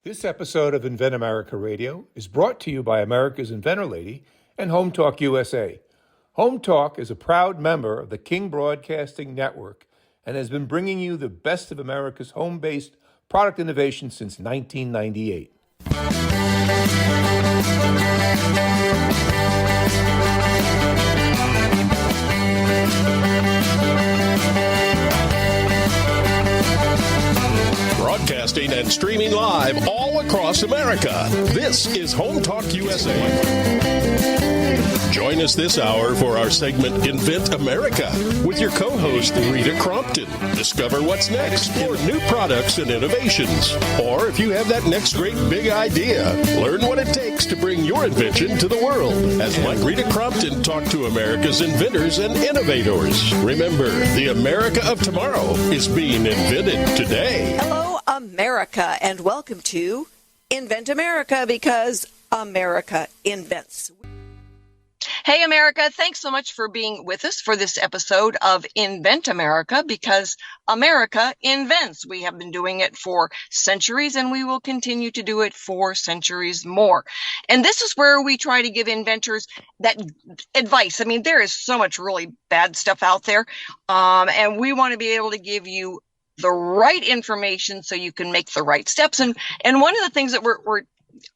This episode of Invent America Radio is brought to you by America's Inventor Lady and HomeTalkUSA. HomeTalk is a proud member of the King Broadcasting Network and has been bringing you the best of America's home-based product innovation since 1998. Broadcasting and streaming live all across America. This is HomeTalk USA. Join us this hour for our segment Invent America with your co-host Rita Crompton. Discover what's next for new products and innovations. Or if you have that next great big idea, learn what it takes to bring your invention to the world. As let Rita Crompton talk to America's inventors and innovators. Remember, the America of tomorrow is being invented today. Hello, America, and welcome to Invent America, because America invents. Hey, America, thanks so much for being with us for this episode of Invent America, because America invents. We have been doing it for centuries, and we will continue to do it for centuries more. And this is where we try to give inventors that advice. I mean, there is so much really bad stuff out there, and we want to be able to give you the right information so you can make the right steps. And one of the things that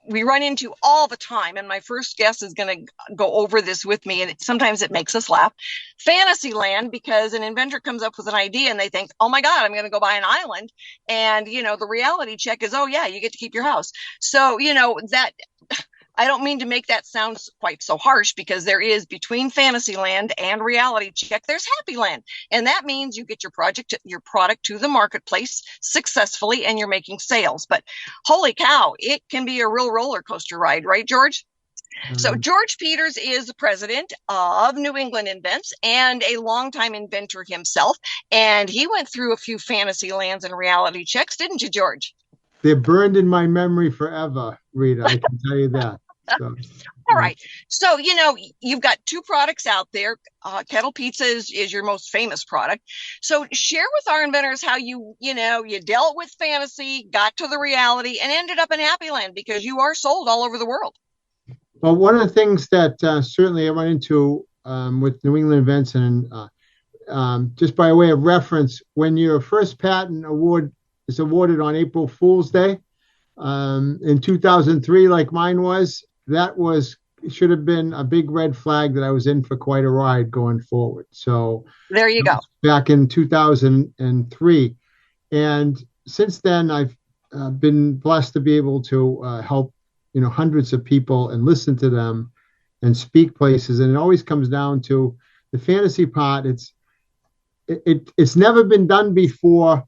we run into all the time, and my first guest is going to go over this with me, and sometimes it makes us laugh, Fantasyland, because an inventor comes up with an idea and they think, oh my God, I'm going to go buy an island. And, the reality check is, oh yeah, you get to keep your house. So, that I don't mean to make that sound quite so harsh, because there is, between Fantasyland and reality check, there's Happy Land. And that means you get your product to the marketplace successfully and you're making sales. But holy cow, it can be a real roller coaster ride, right, George? Mm-hmm. So George Peters is the president of New England Invents and a longtime inventor himself. And he went through a few Fantasylands and reality checks, didn't you, George? They're burned in my memory forever, Rita. I can tell you that. So, all right. So, you've got two products out there. KettlePizza is your most famous product. So share with our inventors how you dealt with fantasy, got to the reality, and ended up in Happy Land, because you are sold all over the world. Well, one of the things that certainly I run into with New England Invents, and just by way of reference, when your first patent award is awarded on April Fool's Day in 2003, like mine was, should have been a big red flag that I was in for quite a ride going forward. So there you go. Back in 2003. And since then, I've been blessed to be able to help, hundreds of people and listen to them and speak places. And it always comes down to the fantasy part. It's never been done before.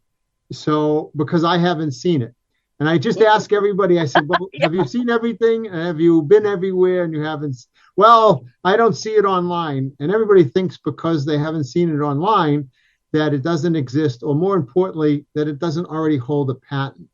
So because I haven't seen it. And I just ask everybody, I said, well, have you seen everything? And have you been everywhere? And you haven't? Well, I don't see it online. And everybody thinks because they haven't seen it online that it doesn't exist, or more importantly, that it doesn't already hold a patent.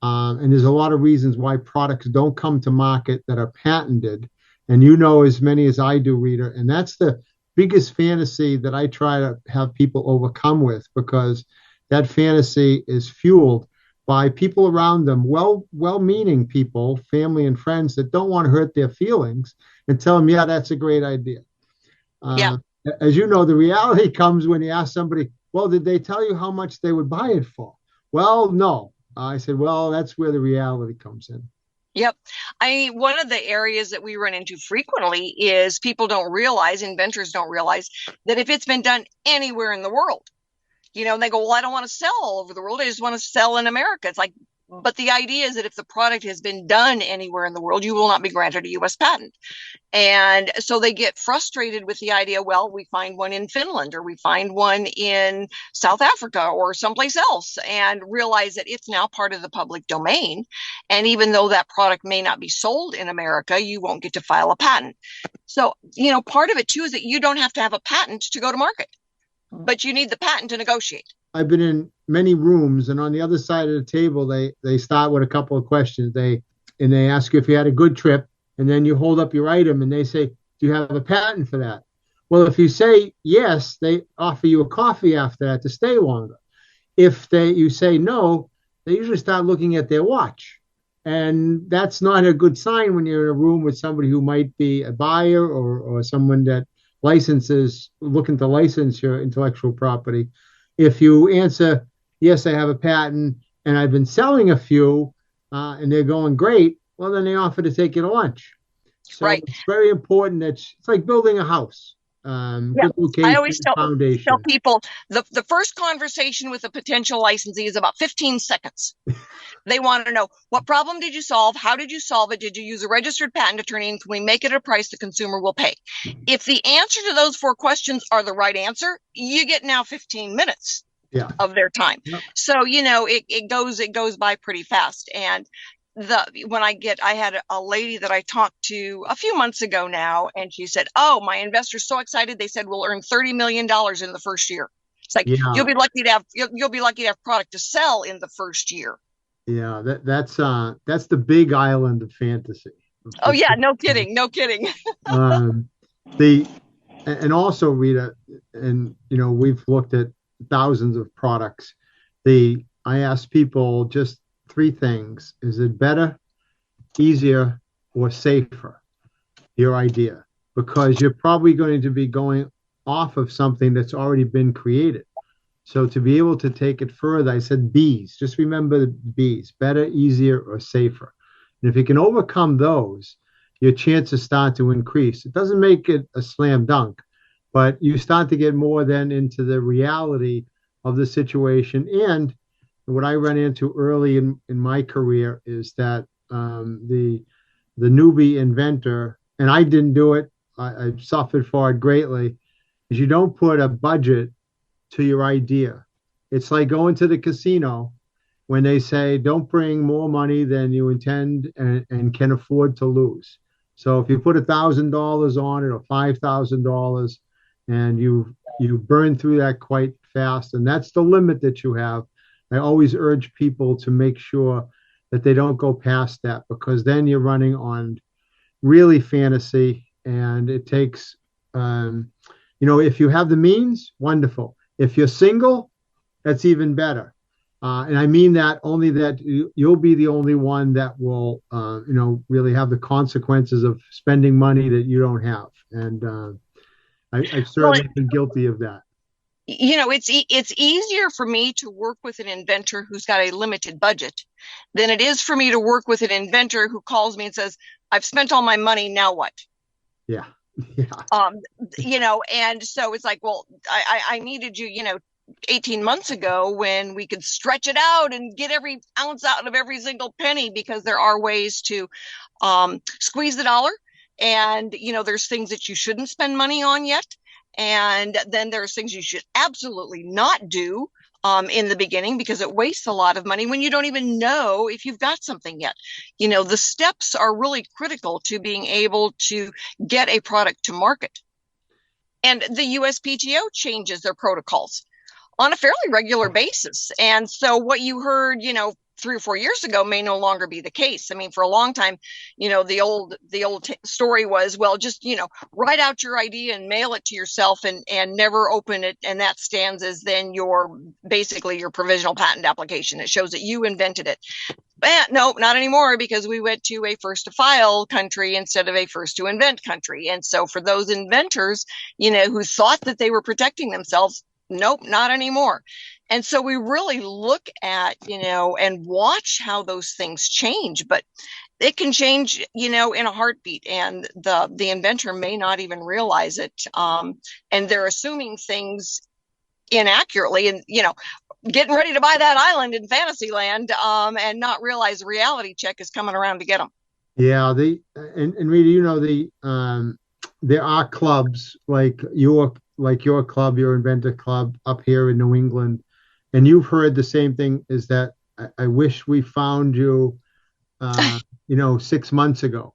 And there's a lot of reasons why products don't come to market that are patented. And as many as I do, Rita. And that's the biggest fantasy that I try to have people overcome with, because that fantasy is fueled by people around them, well-meaning people, family and friends, that don't want to hurt their feelings and tell them, yeah, that's a great idea. As you know, the reality comes when you ask somebody, well, did they tell you how much they would buy it for? Well, no. I said, well, that's where the reality comes in. Yep. One of the areas that we run into frequently is inventors don't realize that if it's been done anywhere in the world, they go, well, I don't want to sell all over the world. I just want to sell in America. It's like, but the idea is that if the product has been done anywhere in the world, you will not be granted a U.S. patent. And so they get frustrated with the idea, well, we find one in Finland, or we find one in South Africa or someplace else, and realize that it's now part of the public domain. And even though that product may not be sold in America, you won't get to file a patent. So, part of it too is that you don't have to have a patent to go to market, but you need the patent to negotiate. I've been in many rooms, and on the other side of the table, they start with a couple of questions. They ask you if you had a good trip, and then you hold up your item and they say, do you have a patent for that? Well, if you say yes, they offer you a coffee after that to stay longer. If you say no, they usually start looking at their watch. And that's not a good sign when you're in a room with somebody who might be a buyer or someone that looking to license your intellectual property. If you answer, yes, I have a patent and I've been selling a few and they're going great, well, then they offer to take you to lunch. So Right. it's very important that it's like building a house. Yeah. Good location, I always tell foundation. people the first conversation with a potential licensee is about 15 seconds. They want to know, what problem did you solve? How did you solve it? Did you use a registered patent attorney? And can we make it at a price the consumer will pay? If the answer to those 4 questions are the right answer, you get now 15 minutes of their time. Yeah. So, it goes by pretty fast. And I had a lady that I talked to a few months ago now, and she said, "Oh, my investor's so excited. They said we'll earn $30 million in the first year." It's like, you'll be lucky to have product to sell in the first year. Yeah, that's the big island of fantasy. Oh yeah, no kidding. And also, Rita, and we've looked at thousands of products. I ask people just 3 things: is it better, easier, or safer? Your idea, because you're probably going to be going off of something that's already been created. So to be able to take it further, I said B's. Just remember the B's: better, easier, or safer. And if you can overcome those, your chances start to increase. It doesn't make it a slam dunk, but you start to get more then into the reality of the situation. And what I run into early in my career is that the newbie inventor, and I didn't do it, I suffered for it greatly, is you don't put a budget to your idea. It's like going to the casino when they say don't bring more money than you intend and can afford to lose. So if you put $1,000 on it or $5,000 and you burn through that quite fast, and that's the limit that you have, I always urge people to make sure that they don't go past that, because then you're running on really fantasy, and it takes if you have the means, wonderful. If you're single, that's even better. And I mean that only that you'll be the only one that will, really have the consequences of spending money that you don't have. And I've certainly been guilty of that. It's easier for me to work with an inventor who's got a limited budget than it is for me to work with an inventor who calls me and says, "I've spent all my money. Now what?" Yeah. And so it's like, well, I needed you, 18 months ago when we could stretch it out and get every ounce out of every single penny, because there are ways to squeeze the dollar. And, there's things that you shouldn't spend money on yet. And then there's things you should absolutely not do in the beginning, because it wastes a lot of money when you don't even know if you've got something yet. The steps are really critical to being able to get a product to market. And the USPTO changes their protocols on a fairly regular basis. And so what you heard, 3 or 4 years ago may no longer be the case. I mean, for a long time, the old story was, well, just, write out your idea and mail it to yourself and never open it. And that stands as then basically your provisional patent application. It shows that you invented it. But no, not anymore, because we went to a first to file country instead of a first to invent country. And so for those inventors, who thought that they were protecting themselves, nope, not anymore. And so we really look at, and watch how those things change, but it can change, in a heartbeat, and the inventor may not even realize it. And they're assuming things inaccurately and, getting ready to buy that island in Fantasyland, and not realize the reality check is coming around to get them. Yeah. And Rita, there are clubs like your club, your inventor club up here in New England. And you've heard the same thing, is that I wish we found you, 6 months ago.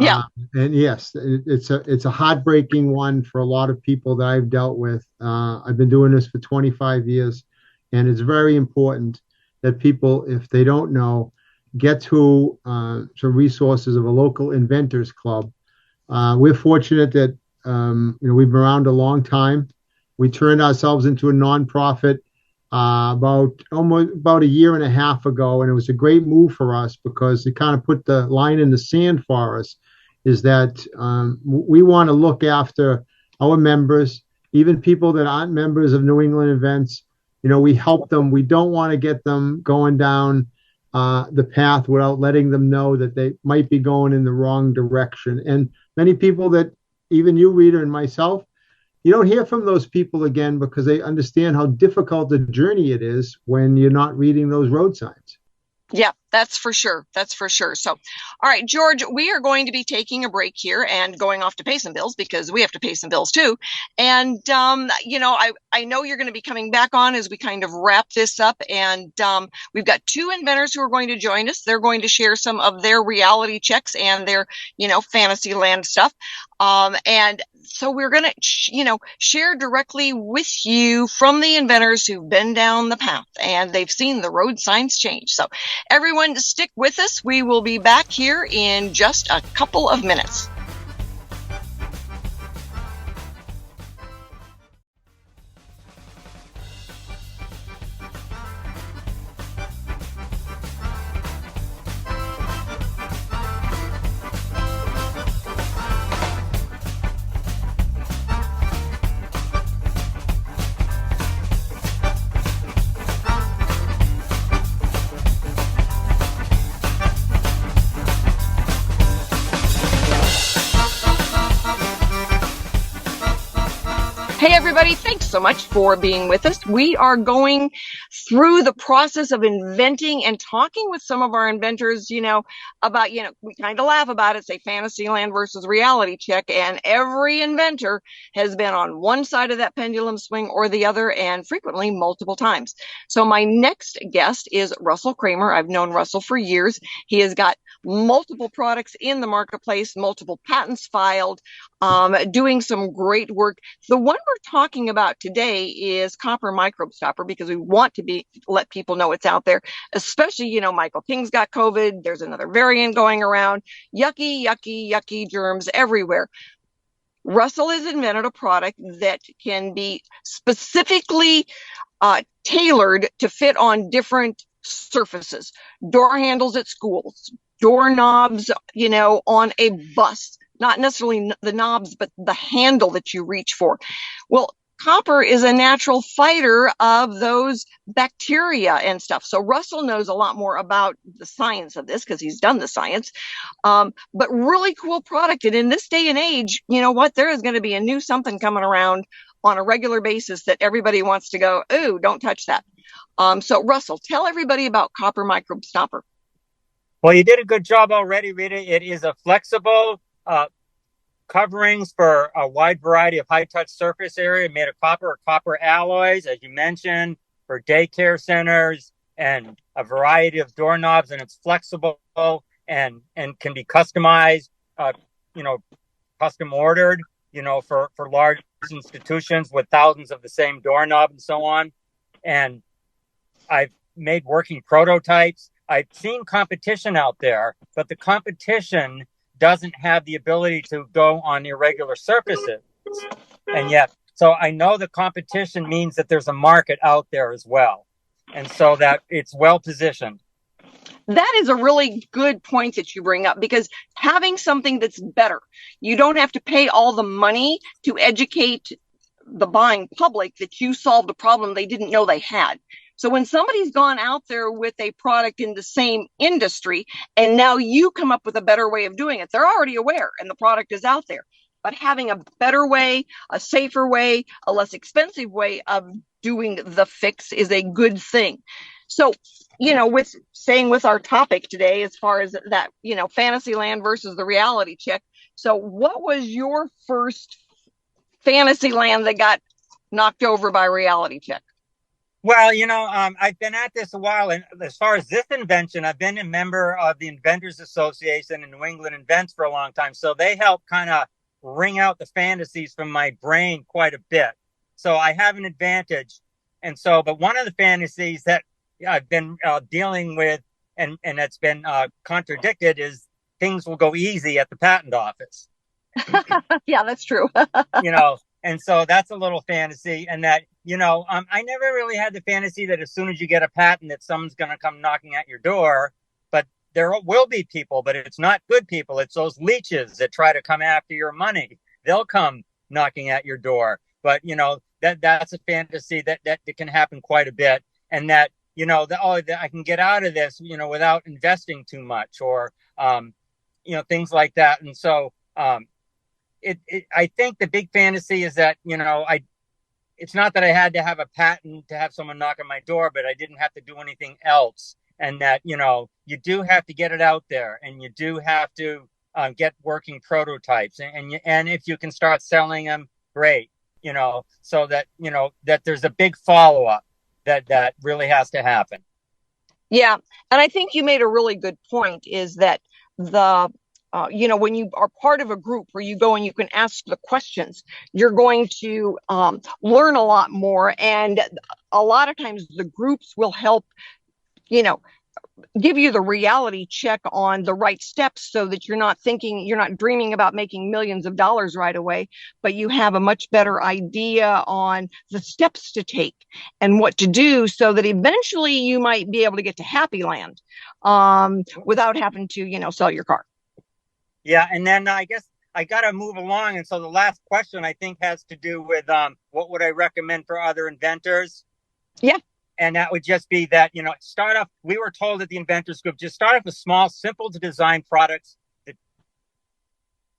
Yeah. And yes, it's a heartbreaking one for a lot of people that I've dealt with. I've been doing this for 25 years, and it's very important that people, if they don't know, get to some resources of a local inventors club. We're fortunate that we've been around a long time. We turned ourselves into a nonprofit about a year and a half ago, and it was a great move for us because it kind of put the line in the sand for us. Is that we want to look after our members, even people that aren't members of New England Events. We help them. We don't want to get them going down the path without letting them know that they might be going in the wrong direction. And many people that, even you, Rita, and myself, you don't hear from those people again because they understand how difficult the journey it is when you're not reading those road signs. Yeah, that's for sure. That's for sure. So, all right, George, we are going to be taking a break here and going off to pay some bills because we have to pay some bills too. And, I know you're going to be coming back on as we kind of wrap this up. And we've got two inventors who are going to join us. They're going to share some of their reality checks and their, fantasy land stuff. And so we're going to, share directly with you from the inventors who've been down the path and they've seen the road signs change. So everyone stick with us. We will be back here in just a couple of minutes. Hey, everybody, thanks so much for being with us. We are going through the process of inventing and talking with some of our inventors, about, we kind of laugh about it, say Fantasyland versus reality check. And every inventor has been on one side of that pendulum swing or the other, and frequently multiple times. So my next guest is Russell Kramer. I've known Russell for years. He has got multiple products in the marketplace, multiple patents filed, doing some great work. The one we're talking about today is copper microbe stopper because we want to let people know it's out there, especially, Michael King's got COVID. There's another variant going around. Yucky germs everywhere. Russell has invented a product that can be specifically tailored to fit on different surfaces, door handles at schools, doorknobs, on a bus. Not necessarily the knobs, but the handle that you reach for. Well, copper is a natural fighter of those bacteria and stuff. So Russell knows a lot more about the science of this because he's done the science. But really cool product. And in this day and age, there is going to be a new something coming around on a regular basis that everybody wants to go, ooh, don't touch that. So Russell, tell everybody about copper microbe stopper. Well, you did a good job already, Rita. It is a flexible coverings for a wide variety of high-touch surface area made of copper or copper alloys, as you mentioned, for daycare centers and a variety of doorknobs. And it's flexible and can be customized, custom ordered, for large institutions with thousands of the same doorknob and so on. And I've made working prototypes. I've seen competition out there, but the competition doesn't have the ability to go on irregular surfaces. And yet, so I know the competition means that there's a market out there as well. And so that it's well positioned. That is a really good point that you bring up, because having something that's better, you don't have to pay all the money to educate the buying public that you solved a problem they didn't know they had. So when somebody's gone out there with a product in the same industry and now you come up with a better way of doing it, they're already aware and the product is out there. But having a better way, a safer way, a less expensive way of doing the fix is a good thing. So, with our topic today, as far as that, Fantasyland versus the reality check. So what was your first Fantasyland that got knocked over by reality check? Well, I've been at this a while. And as far as this invention, I've been a member of the Inventors Association in New England Invents for a long time. So they help kind of wring out the fantasies from my brain quite a bit. So I have an advantage. And so, but one of the fantasies that I've been dealing with and that's been contradicted is things will go easy at the patent office. Yeah, that's true. And so that's a little fantasy, and that I never really had the fantasy that as soon as you get a patent that someone's going to come knocking at your door, but there will be people, but it's not good people. It's those leeches that try to come after your money. They'll come knocking at your door. But, that's a fantasy that can happen quite a bit. And that, that I can get out of this, without investing too much or, things like that. And so I think the big fantasy is that, it's not that I had to have a patent to have someone knock on my door, but I didn't have to do anything else. And that, you do have to get it out there, and you do have to get working prototypes. And if you can start selling them, great, so that, that there's a big follow-up that really has to happen. Yeah. And I think you made a really good point, is that when you are part of a group where you go and you can ask the questions, you're going to learn a lot more. And a lot of times the groups will help, give you the reality check on the right steps, so that you're not dreaming about making millions of dollars right away, but you have a much better idea on the steps to take and what to do, so that eventually you might be able to get to happy land without having to, sell your car. Yeah. And then I guess I got to move along. And so the last question, I think, has to do with what would I recommend for other inventors? Yeah. And that would just be that, start off, we were told at the Inventors Group, just start off with small, simple to design products that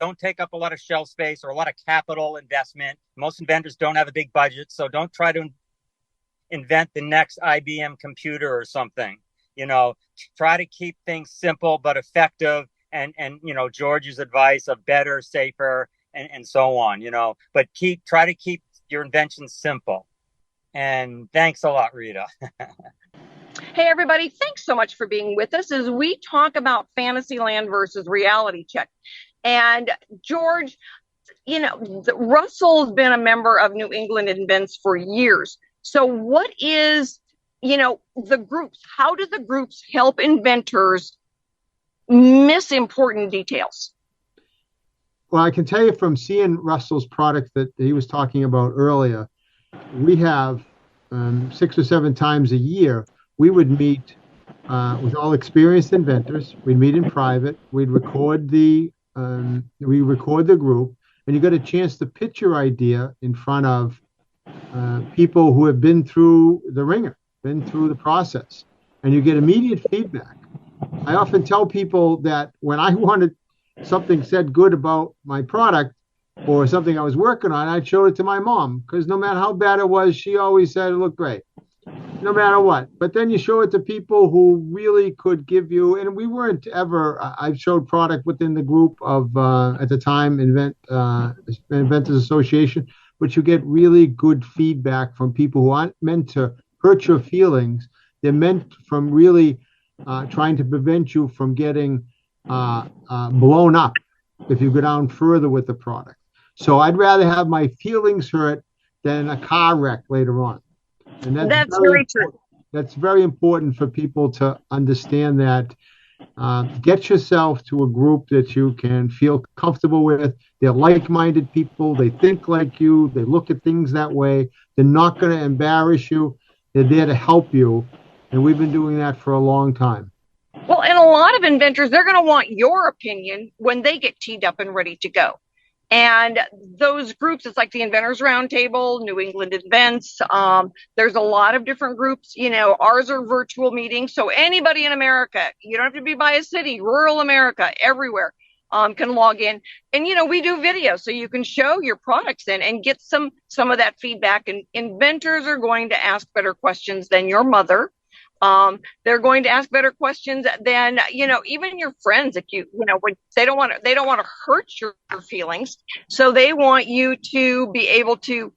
don't take up a lot of shelf space or a lot of capital investment. Most inventors don't have a big budget, so don't try to invent the next IBM computer or something. Try to keep things simple but effective, and George's advice of better, safer, and so on, but try to keep your inventions simple. And thanks a lot, Rita. Hey, everybody. Thanks so much for being with us as we talk about Fantasyland versus Reality Check. And George, Russell's been a member of New England Invents for years. So what is, the groups? How do the groups help inventors miss important details? Well, I can tell you from seeing Russell's product that he was talking about earlier, we have 6 or 7 times a year, we would meet with all experienced inventors. We'd meet in private. We'd record the group, and you got a chance to pitch your idea in front of people who have been through the ringer, been through the process, and you get immediate feedback. I often tell people that when I wanted something said good about my product or something I was working on, I'd show it to my mom, because no matter how bad it was, she always said it looked great, no matter what. But then you show it to people who really could give you, and we weren't ever, I've showed product within the group of, at the time, Inventors Association, but you get really good feedback from people who aren't meant to hurt your feelings. They're meant from really trying to prevent you from getting blown up if you go down further with the product. So I'd rather have my feelings hurt than a car wreck later on. And that's very true. That's very important for people to understand that. Get yourself to a group that you can feel comfortable with. They're like-minded people. They think like you. They look at things that way. They're not going to embarrass you. They're there to help you. And we've been doing that for a long time. Well, and a lot of inventors, they're going to want your opinion when they get teed up and ready to go. And those groups, it's like the Inventors Roundtable, New England Invents. There's a lot of different groups. Ours are virtual meetings. So anybody in America, you don't have to be by a city, rural America, everywhere, can log in. And, we do videos, so you can show your products in and get some of that feedback. And inventors are going to ask better questions than your mother. They're going to ask better questions than, even your friends. If when they don't want to hurt your feelings. So they want you to be able to,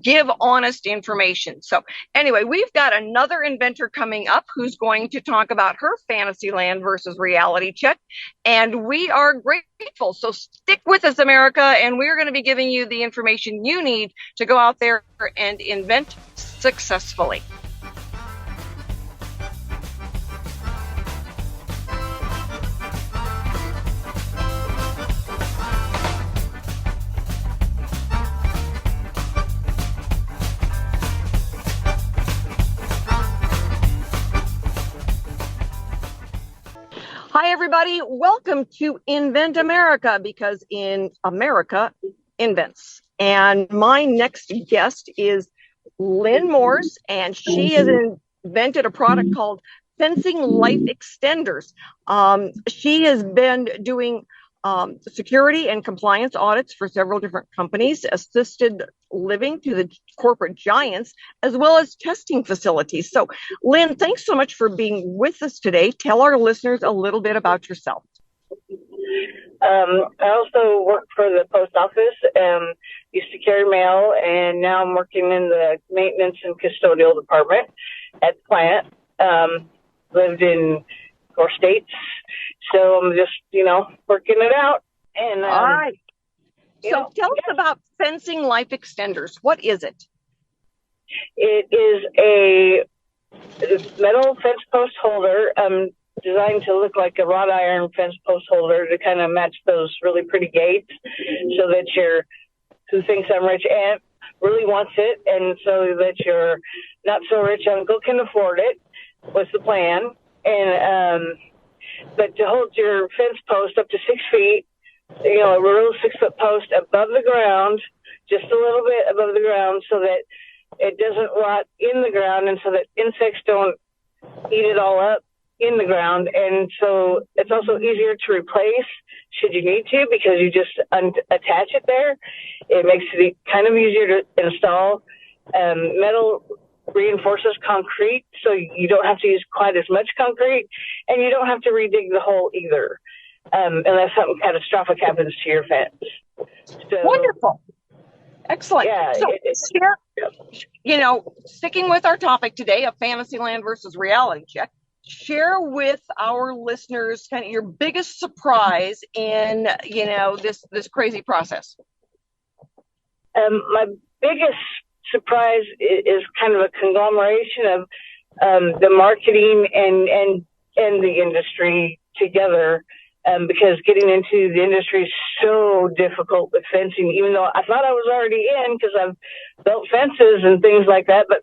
give honest information. So anyway, we've got another inventor coming up who's going to talk about her Fantasyland versus Reality Check. And we are grateful. So stick with us, America. And we're going to be giving you the information you need to go out there and invent successfully. everybody. Welcome to Invent America, because in America invents. And my next guest is Lynn Mors, and she has invented a product called Fencing Life Extenders. She has been doing security and compliance audits for several different companies, assisted living to the corporate giants, as well as testing facilities. So, Lynn, thanks so much for being with us today. Tell our listeners a little bit about yourself. I also work for the post office, used to carry mail, and now I'm working in the maintenance and custodial department at the plant. Lived in 4 states, so I'm just, working it out. And all right. So tell us about Fencing Life Extenders. What is it? It is a metal fence post holder, designed to look like a wrought iron fence post holder to kind of match those really pretty gates, so that your who thinks I'm rich aunt really wants it, and so that your not so rich uncle can afford it was the plan. And but to hold your fence post up to 6 feet, a real 6-foot post above the ground, just a little bit above the ground, so that it doesn't rot in the ground, and so that insects don't eat it all up in the ground. And so it's also easier to replace should you need to, because you just attach it there. It makes it kind of easier to install. Metal reinforces concrete, so you don't have to use quite as much concrete, and you don't have to redig the hole either, unless something catastrophic happens to your fence. So, wonderful. Excellent. Yeah, so, sticking with our topic today of Fantasyland versus reality check, share with our listeners kind of your biggest surprise in, this crazy process. My biggest surprise is kind of a conglomeration of the marketing and the industry together, because getting into the industry is so difficult with fencing, even though I thought I was already in because I've built fences and things like that, but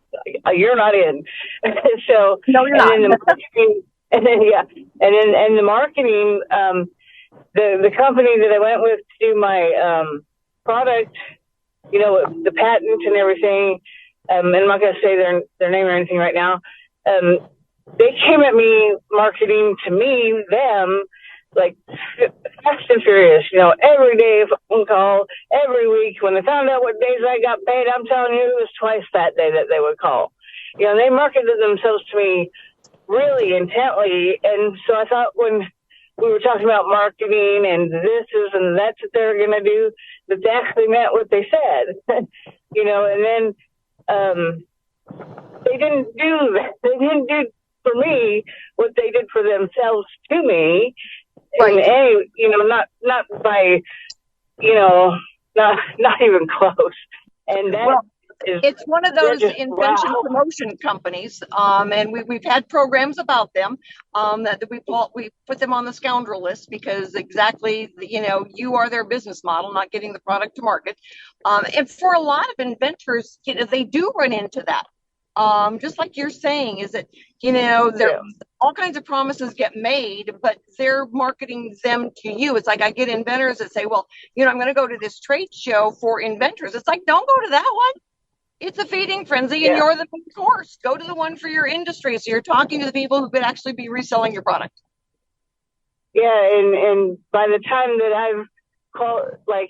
you're not in. So, no, you're not. The marketing, the marketing, the company that I went with to do my product, the patent and everything, and I'm not going to say their name or anything right now. They came at me marketing to me, them, like fast and furious, every day phone call, every week. When they found out what days I got paid, I'm telling you, it was twice that day that they would call. They marketed themselves to me really intently. And so I thought when we were talking about marketing and this is and that's what they're going to do, that they actually meant what they said, and then they didn't do that. They didn't do for me what they did for themselves to me. Right. And not by, not even close. And that it's one of those invention promotion companies, and we've had programs about them that we put them on the scoundrel list, because exactly, you are their business model, not getting the product to market. And for a lot of inventors, they do run into that. Just like you're saying, is that, all kinds of promises get made, but they're marketing them to you. It's like I get inventors that say, well, I'm going to go to this trade show for inventors. It's like, don't go to that one. It's a feeding frenzy, and you're the main course. Go to the one for your industry, so you're talking to the people who could actually be reselling your product. Yeah, and by the time that I've called, like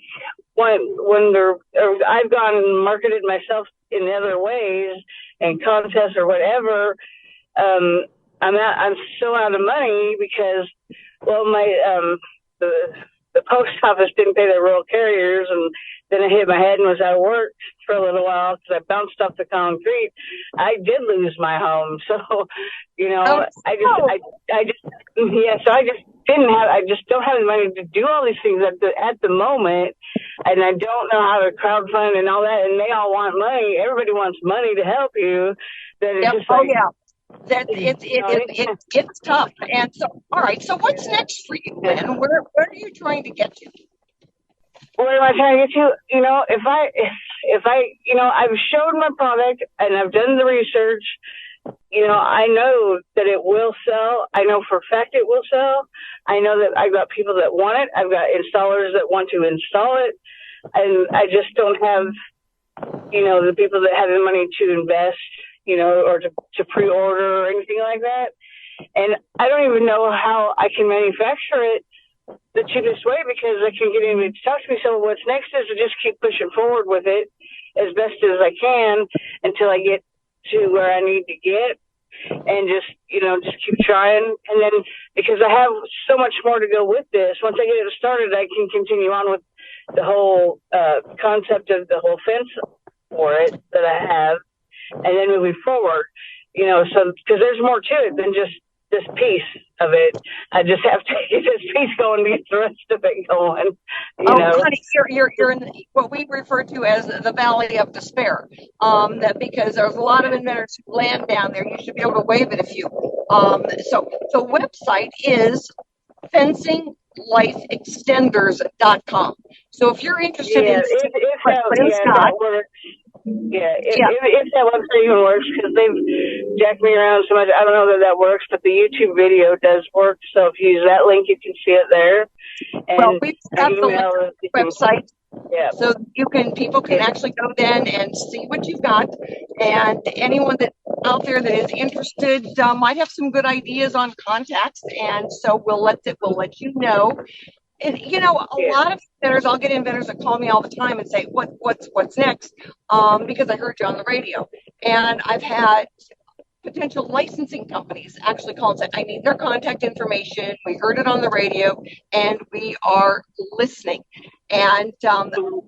I've gone and marketed myself in other ways and contests or whatever, I'm so out of money because, my the post office didn't pay their rural carriers, and then I hit my head and was out of work for a little while because I bounced off the concrete. I did lose my home, so I just don't have the money to do all these things at the moment, and I don't know how to crowdfund and all that. And they all want money. Everybody wants money to help you. Then it's just like, it's tough. And so, all right. So what's next for you, Lynn? Where are you trying to get to? Where am I trying to get to? If I I've showed my product and I've done the research I know that it will sell. I know for a fact it will sell. I know that I've got people that want it. I've got installers that want to install it. And I just don't have, the people that have the money to invest, or to pre-order or anything like that. And I don't even know how I can manufacture it the cheapest way, because I can get anybody to talk to me. So what's next is to just keep pushing forward with it as best as I can until I get to where I need to get, and just keep trying. And then, because I have so much more to go with this, once I get it started, I can continue on with the whole concept of the whole fence for it that I have, and then moving forward, so because there's more to it than just this piece of it. I just have to get this piece going to get the rest of it going. Honey, you're in what we refer to as the Valley of Despair. That because there's a lot of inventors who land down there. You should be able to wave at a few. So the website is fencinglifeextenders.com. So if you're interested in if that works. If that website even works, because they've jacked me around so much, I don't know that works, but the YouTube video does work. So if you use that link, you can see it there. And we've got the website, so people can actually go then and see what you've got. And anyone that out there that is interested might have some good ideas on contacts, and so we'll let you know. And a lot of inventors, I'll get inventors that call me all the time and say, what's next? Because I heard you on the radio. And I've had potential licensing companies actually call and say, I need their contact information. We heard it on the radio, and we are listening. And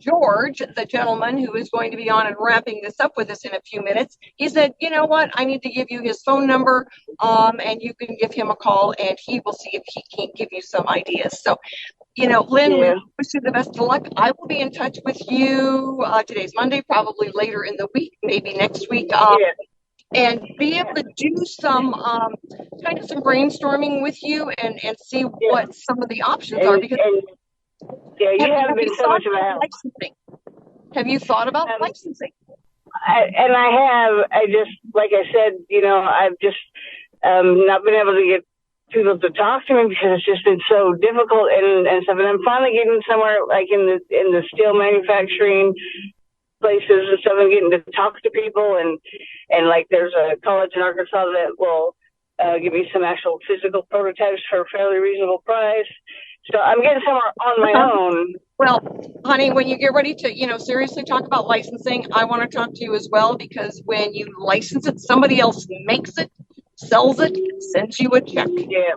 George, the gentleman who is going to be on and wrapping this up with us in a few minutes, he said, you know what, I need to give you his phone number, and you can give him a call, and he will see if he can't give you some ideas. So, Lynn, we wish you the best of luck. I will be in touch with you. Today's Monday, probably later in the week, maybe next week. And be able to do some kind of some brainstorming with you and see what some of the options are. Because you haven't been so much about licensing. Have you thought about licensing? I just, like I said, I've just not been able to get people to talk to me because it's just been so difficult and stuff. And I'm finally getting somewhere, like in the steel manufacturing places and stuff, and getting to talk to people, and like there's a college in Arkansas that will give me some actual physical prototypes for a fairly reasonable price. So I'm getting somewhere on my own. Well, honey, when you get ready to, seriously talk about licensing, I want to talk to you as well, because when you license it, somebody else makes it, sells it, sends you a check. Yeah.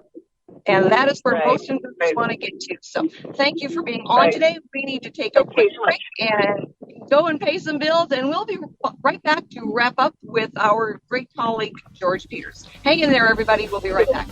And that is where most investors want to get to. So thank you for being on today. We need to take a quick break and go and pay some bills, and we'll be right back to wrap up with our great colleague, George Peters. Hang in there, everybody. We'll be right back.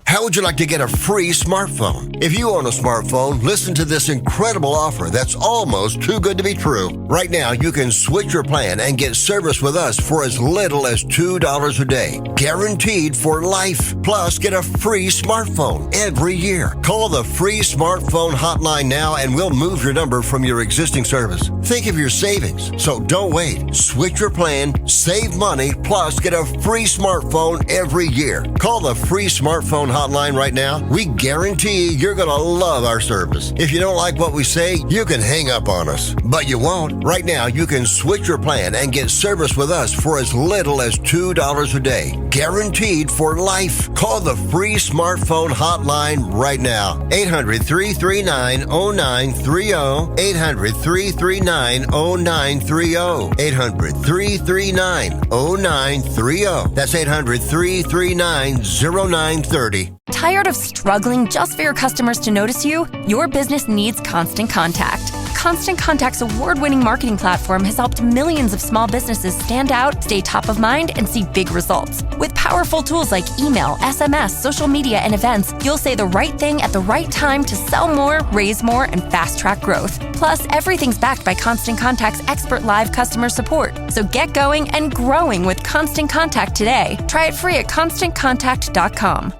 How would you like to get a free smartphone? If you own a smartphone, listen to this incredible offer that's almost too good to be true. Right now, you can switch your plan and get service with us for as little as $2 a day. Guaranteed for life. Plus, get a free smartphone every year. Call the free smartphone hotline now and we'll move your number from your existing service. Think of your savings. So don't wait. Switch your plan, save money, plus get a free smartphone every year. Call the free smartphone hotline right now. We guarantee you're going to love our service. If you don't like what we say, you can hang up on us. But you won't. Right now, you can switch your plan and get service with us for as little as $2 a day. Guaranteed for life. Call the free smartphone hotline right now. 800-339-0930. 800-339-0930. 800-339-0930. That's 800-339-0930. Tired of struggling just for your customers to notice you? Your business needs Constant Contact. Constant Contact's award-winning marketing platform has helped millions of small businesses stand out, stay top of mind, and see big results. With powerful tools like email, SMS, social media, and events, you'll say the right thing at the right time to sell more, raise more, and fast-track growth. Plus, everything's backed by Constant Contact's expert live customer support. So get going and growing with Constant Contact today. Try it free at ConstantContact.com.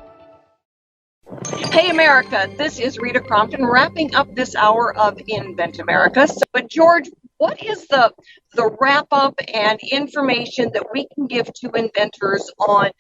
Hey America, this is Rita Crompton wrapping up this hour of Invent America. So, but George, what is the wrap up and information that we can give to inventors on,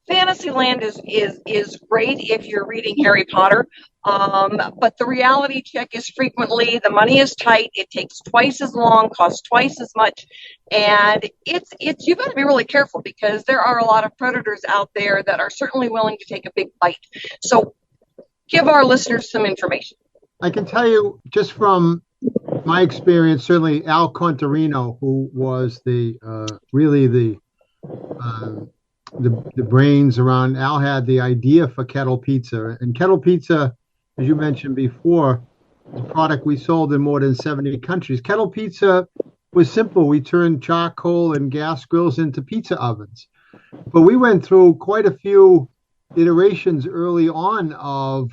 Fantasyland is great if you're reading Harry Potter, but the reality check is frequently the money is tight. It takes twice as long, costs twice as much, and it's you've got to be really careful because there are a lot of predators out there that are certainly willing to take a big bite. So, give our listeners some information. I can tell you just from my experience, certainly Al Contarino, who was the brains around. Al had the idea for KettlePizza, and KettlePizza, as you mentioned before, is a product we sold in more than 70 countries. KettlePizza was simple. We turned charcoal and gas grills into pizza ovens, but we went through quite a few iterations early on of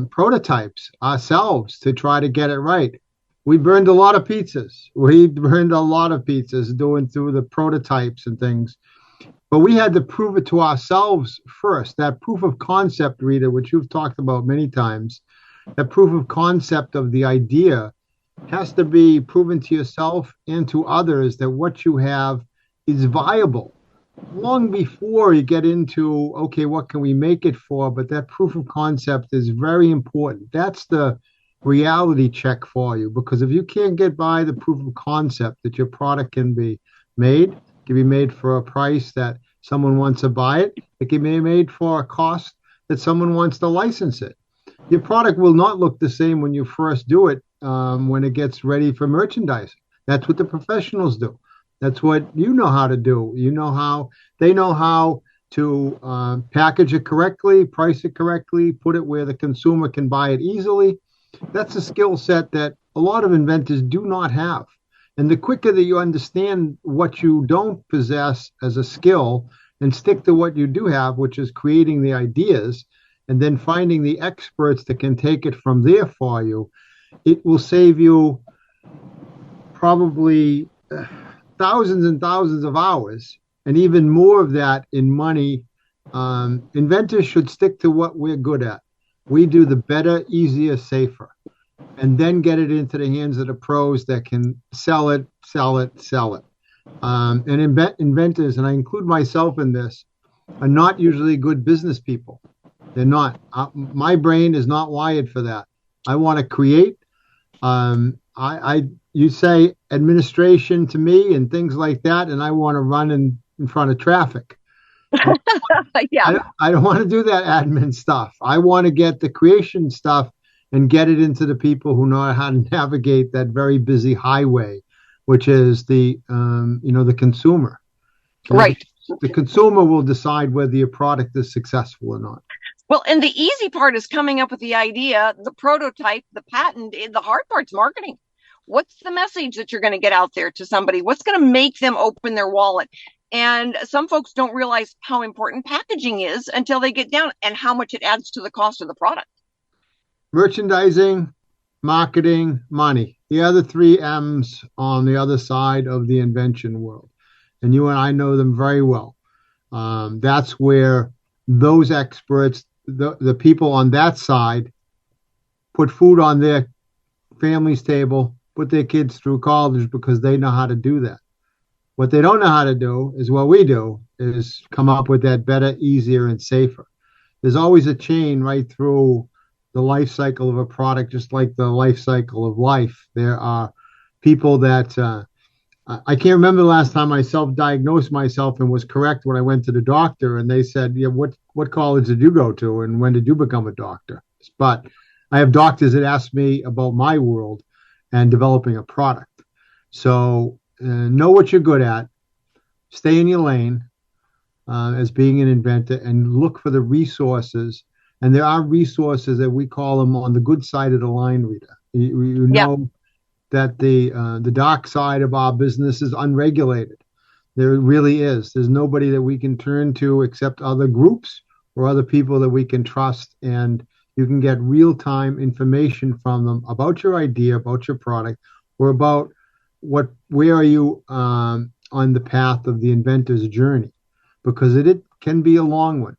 prototypes ourselves to try to get it right. We burned a lot of pizzas. Doing through the prototypes and things. But we had to prove it to ourselves first. That proof of concept, Rita, which you've talked about many times, that proof of concept of the idea has to be proven to yourself and to others that what you have is viable. Long before you get into, okay, what can we make it for? But that proof of concept is very important. That's the reality check for you, because if you can't get by the proof of concept that your product can be made for a price that someone wants to buy it, it can be made for a cost that someone wants to license it. Your product will not look the same when you first do it, when it gets ready for merchandising. That's what the professionals do. That's what you know how to do. They know how to package it correctly, price it correctly, put it where the consumer can buy it easily. That's a skill set that a lot of inventors do not have. And the quicker that you understand what you don't possess as a skill and stick to what you do have, which is creating the ideas and then finding the experts that can take it from there for you, it will save you probably thousands and thousands of hours, and even more of that in money. Inventors should stick to what we're good at. We do the better, easier, safer, and then get it into the hands of the pros that can sell it. And inventors, and I include myself in this, are not usually good business people. They're not. My brain is not wired for that. I want to create. You say administration to me and things like that, and I want to run in front of traffic. Yeah. I don't want to do that admin stuff. I want to get the creation stuff and get it into the people who know how to navigate that very busy highway, which is the consumer. So right. The consumer will decide whether your product is successful or not. Well, and the easy part is coming up with the idea, the prototype, the patent. The hard part's marketing. What's the message that you're going to get out there to somebody? What's going to make them open their wallet? And some folks don't realize how important packaging is until they get down and how much it adds to the cost of the product. Merchandising, marketing, money. The other three M's on the other side of the invention world. And you and I know them very well. That's where those experts, the people on that side, put food on their family's table, put their kids through college because they know how to do that. What they don't know how to do is what we do, is come up with that better, easier, and safer. There's always a chain right through the life cycle of a product, just like the life cycle of life. There are people that I can't remember the last time I self-diagnosed myself and was correct when I went to the doctor, and they said, "Yeah, what college did you go to, and when did you become a doctor?" But I have doctors that ask me about my world and developing a product. So know what you're good at, stay in your lane as being an inventor, and look for the resources. And there are resources that we call them on the good side of the line, Rita. You know that the dark side of our business is unregulated. There really is. There's nobody that we can turn to except other groups or other people that we can trust, and you can get real-time information from them about your idea, about your product, or about where are you on the path of the inventor's journey, because it can be a long one.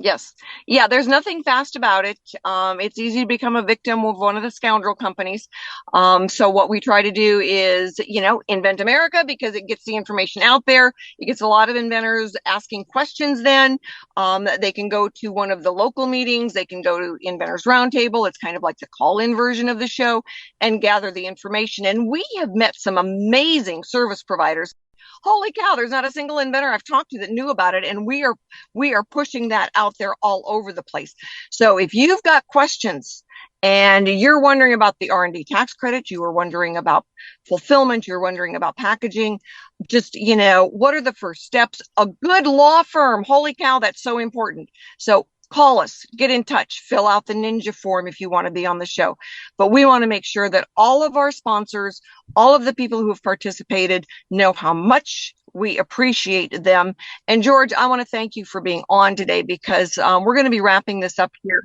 Yes. Yeah, there's nothing fast about it. It's easy to become a victim of one of the scoundrel companies. So what we try to do is, invent America, because it gets the information out there. It gets a lot of inventors asking questions then. They can go to one of the local meetings. They can go to Inventors Roundtable. It's kind of like the call-in version of the show, and gather the information. And we have met some amazing service providers. Holy cow, there's not a single inventor I've talked to that knew about it. And we are pushing that out there all over the place. So if you've got questions and you're wondering about the R&D tax credit, you are wondering about fulfillment, you're wondering about packaging, just, what are the first steps? A good law firm. Holy cow, that's so important. So call us, get in touch, fill out the ninja form if you want to be on the show. But we want to make sure that all of our sponsors, all of the people who have participated, know how much we appreciate them. And George, I want to thank you for being on today, because we're going to be wrapping this up here.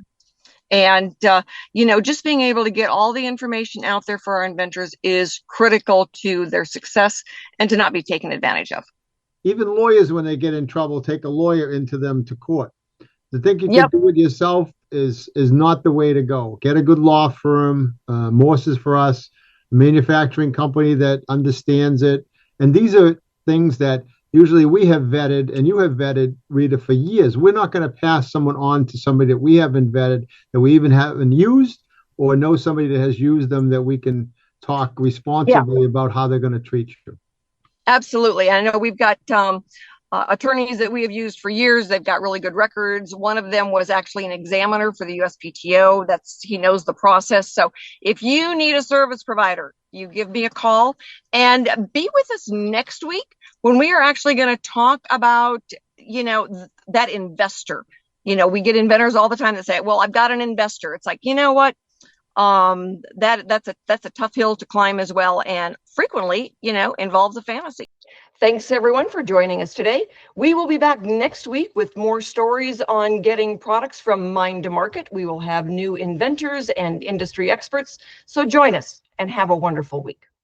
And, just being able to get all the information out there for our inventors is critical to their success and to not be taken advantage of. Even lawyers, when they get in trouble, take a lawyer into them to court. To think you can do it yourself is not the way to go. Get a good law firm. Mors is for us, a manufacturing company that understands it. And these are things that usually we have vetted, and you have vetted, Rita, for years. We're not going to pass someone on to somebody that we haven't vetted, that we even haven't used, or know somebody that has used them, that we can talk responsibly about how they're going to treat you. Absolutely. I know we've got attorneys that we have used for years. They've got really good records. One of them was actually an examiner for the USPTO. He knows the process. So if you need a service provider, you give me a call, and be with us next week when we are actually going to talk about, that investor. We get inventors all the time that say, well, I've got an investor. It's like, you know what? That's a tough hill to climb as well, and frequently, involves a fantasy. Thanks everyone for joining us today. We will be back next week with more stories on getting products from mind to market. We will have new inventors and industry experts. So join us and have a wonderful week.